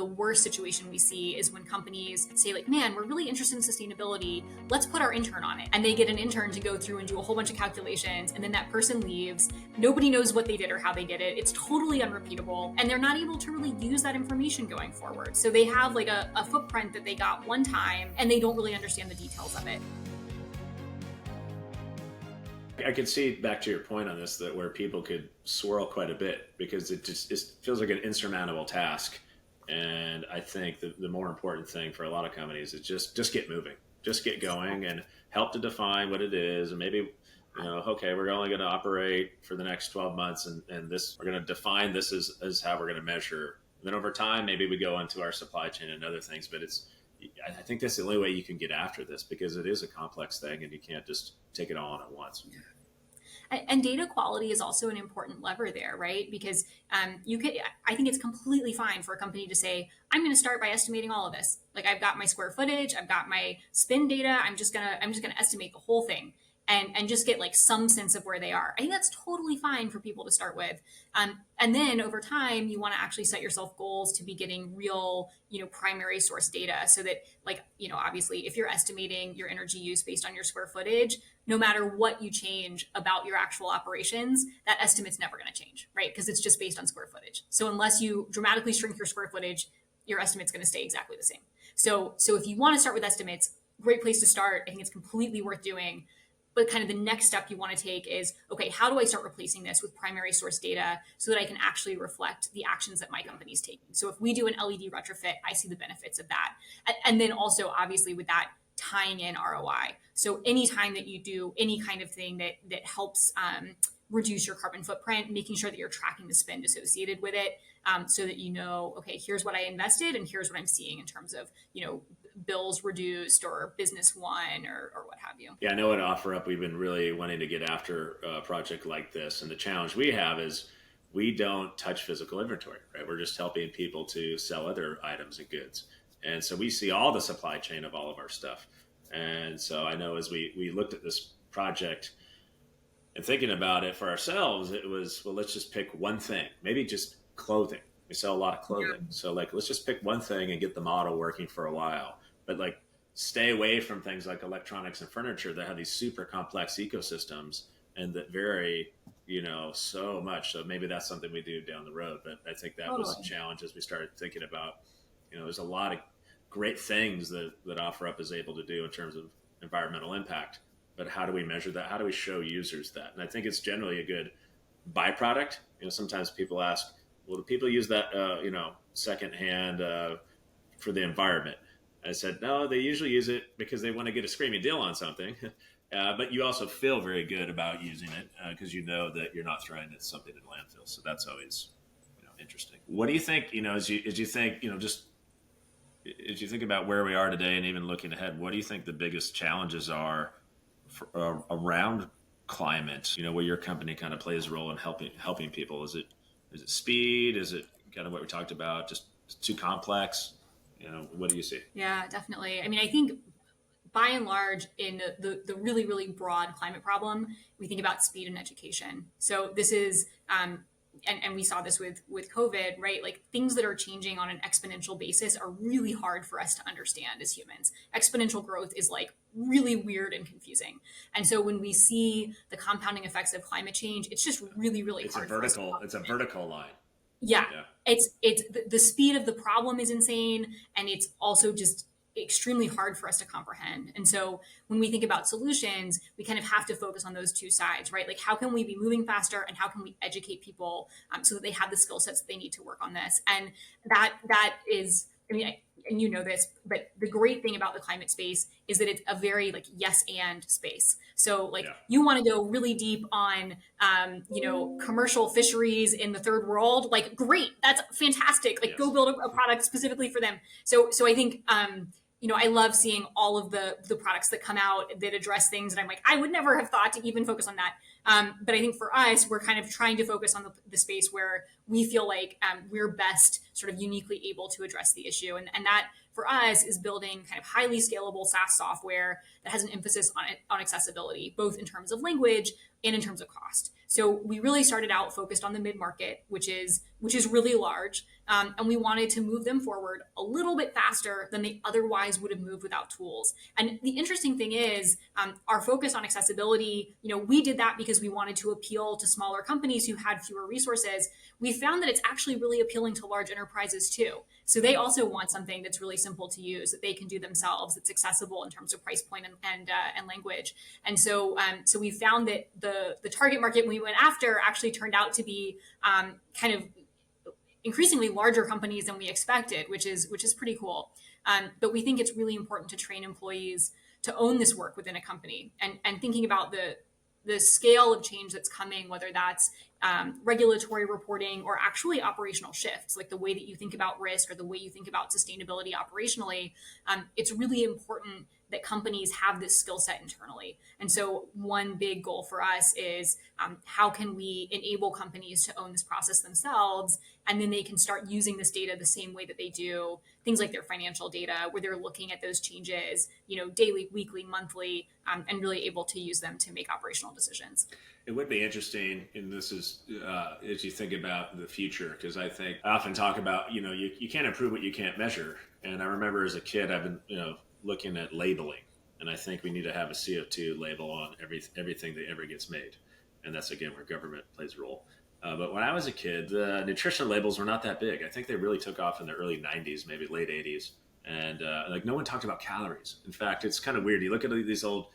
The worst situation we see is when companies say like, man, we're really interested in sustainability. Let's put our intern on it. And they get an intern to go through and do a whole bunch of calculations. And then that person leaves. Nobody knows what they did or how they did it. It's totally unrepeatable. And they're not able to really use that information going forward. So they have like a footprint that they got one time and they don't really understand the details of it. I could see, back to your point on this, that where people could swirl quite a bit because it feels like an insurmountable task. And I think the more important thing for a lot of companies is just get moving, just get going and help to define what it is. And maybe, okay, we're only going to operate for the next 12 months and this, we're going to define this as how we're going to measure. And then over time, maybe we go into our supply chain and other things, but I think that's the only way you can get after this because it is a complex thing and you can't just take it all on at once. And data quality is also an important lever there, right? Because I think it's completely fine for a company to say, I'm going to start by estimating all of this. Like I've got my square footage, I've got my spin data. I'm just gonna estimate the whole thing and just get like some sense of where they are. I think that's totally fine for people to start with. And then over time, you want to actually set yourself goals to be getting real, primary source data so that obviously if you're estimating your energy use based on your square footage, no matter what you change about your actual operations, that estimate's never going to change, right? Because it's just based on square footage. So unless you dramatically shrink your square footage, your estimate's going to stay exactly the same. So if you want to start with estimates, great place to start. I think it's completely worth doing. But kind of the next step you want to take is, okay, how do I start replacing this with primary source data so that I can actually reflect the actions that my company's taking? So if we do an LED retrofit, I see the benefits of that. And then also, obviously, with that, tying in ROI. So anytime that you do any kind of thing that helps reduce your carbon footprint, making sure that you're tracking the spend associated with it so that okay, here's what I invested and here's what I'm seeing in terms of, bills reduced or business won or what have you. Yeah, I know at OfferUp, we've been really wanting to get after a project like this. And the challenge we have is we don't touch physical inventory, right? We're just helping people to sell other items and goods. And so we see all the supply chain of all of our stuff. And so I know as we looked at this project and thinking about it for ourselves, it was, well, let's just pick one thing, maybe just clothing. We sell a lot of clothing. Yeah. So let's just pick one thing and get the model working for a while. But stay away from things like electronics and furniture that have these super complex ecosystems and that vary, so much. So maybe that's something we do down the road. But I think that was a challenge as we started thinking about, there's a lot of great things that OfferUp is able to do in terms of environmental impact. But how do we measure that? How do we show users that? And I think it's generally a good byproduct. Sometimes people ask, well, do people use that, secondhand for the environment? I said, no, they usually use it because they want to get a screaming deal on something. But you also feel very good about using it because you know that you're not throwing something in landfill. So that's always interesting. What do you think, as you think, just as you think about where we are today and even looking ahead, what do you think the biggest challenges are around climate, where your company kind of plays a role in helping people? Is it speed? Is it kind of what we talked about, just too complex? What do you see? Yeah, definitely. I mean, I think by and large in the really, really broad climate problem, we think about speed and education. So this is, and we saw this with COVID, right? Like things that are changing on an exponential basis are really hard for us to understand as humans. Exponential growth is like really weird and confusing. And so when we see the compounding effects of climate change, it's just really, really hard. It's a vertical line. Yeah. It's the speed of the problem is insane. And it's also just extremely hard for us to comprehend. And so when we think about solutions, we kind of have to focus on those two sides, right? Like how can we be moving faster and how can we educate people so that they have the skill sets that they need to work on this? And that is, and you know this, but the great thing about the climate space is that it's a very yes and space. So you want to go really deep on, commercial fisheries in the third world, great, that's fantastic. Go build a product specifically for them. So I think, I love seeing all of the products that come out that address things that I'm like, I would never have thought to even focus on that. But I think for us, we're kind of trying to focus on the space where we feel like we're best sort of uniquely able to address the issue. And that for us is building kind of highly scalable SaaS software that has an emphasis on accessibility, both in terms of language and in terms of cost. So we really started out focused on the mid-market, which is really large. And we wanted to move them forward a little bit faster than they otherwise would have moved without tools. And the interesting thing is, our focus on accessibility, we did that because we wanted to appeal to smaller companies who had fewer resources. We found that it's actually really appealing to large enterprises too. So they also want something that's really simple to use, that they can do themselves, that's accessible in terms of price point and language. And so we found that the target market we went after actually turned out to be kind of increasingly larger companies than we expected, which is pretty cool. But we think it's really important to train employees to own this work within a company, and thinking about the scale of change that's coming, whether that's regulatory reporting or actually operational shifts, like the way that you think about risk or the way you think about sustainability operationally. It's really important that companies have this skill set internally. And so one big goal for us is how can we enable companies to own this process themselves, and then they can start using this data the same way that they do things like their financial data, where they're looking at those changes, daily, weekly, monthly, and really able to use them to make operational decisions. It would be interesting, and this is as you think about the future, because I think I often talk about, you can't improve what you can't measure. And I remember as a kid, I've been, looking at labeling, and I think we need to have a CO2 label on everything that ever gets made. And that's, again, where government plays a role. But when I was a kid, the nutrition labels were not that big. I think they really took off in the early 90s, maybe late 80s. And like no one talked about calories. In fact, it's kind of weird. You look at these old,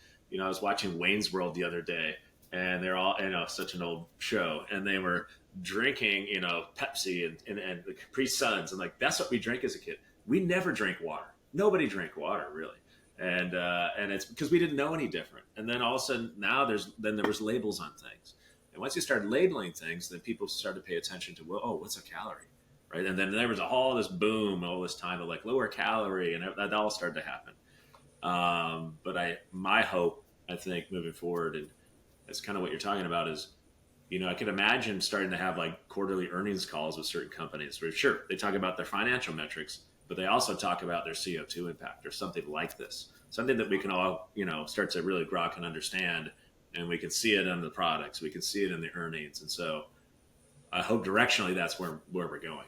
I was watching Wayne's World the other day, and they're all, such an old show, and they were drinking, Pepsi and the Capri Suns. And like, that's what we drank as a kid. We never drank water. Nobody drank water, really. And it's because we didn't know any different. And then all of a sudden now there was labels on things. And once you start labeling things, then people start to pay attention to, well, oh, what's a calorie? Right. And then there was all this boom all this time of like lower calorie, and that all started to happen. But my hope, I think, moving forward, and that's kind of what you're talking about, is, I could imagine starting to have like quarterly earnings calls with certain companies where, sure, they talk about their financial metrics, but they also talk about their CO2 impact or something like this, something that we can all, start to really grok and understand, and we can see it in the products, we can see it in the earnings. And so I hope directionally that's where we're going.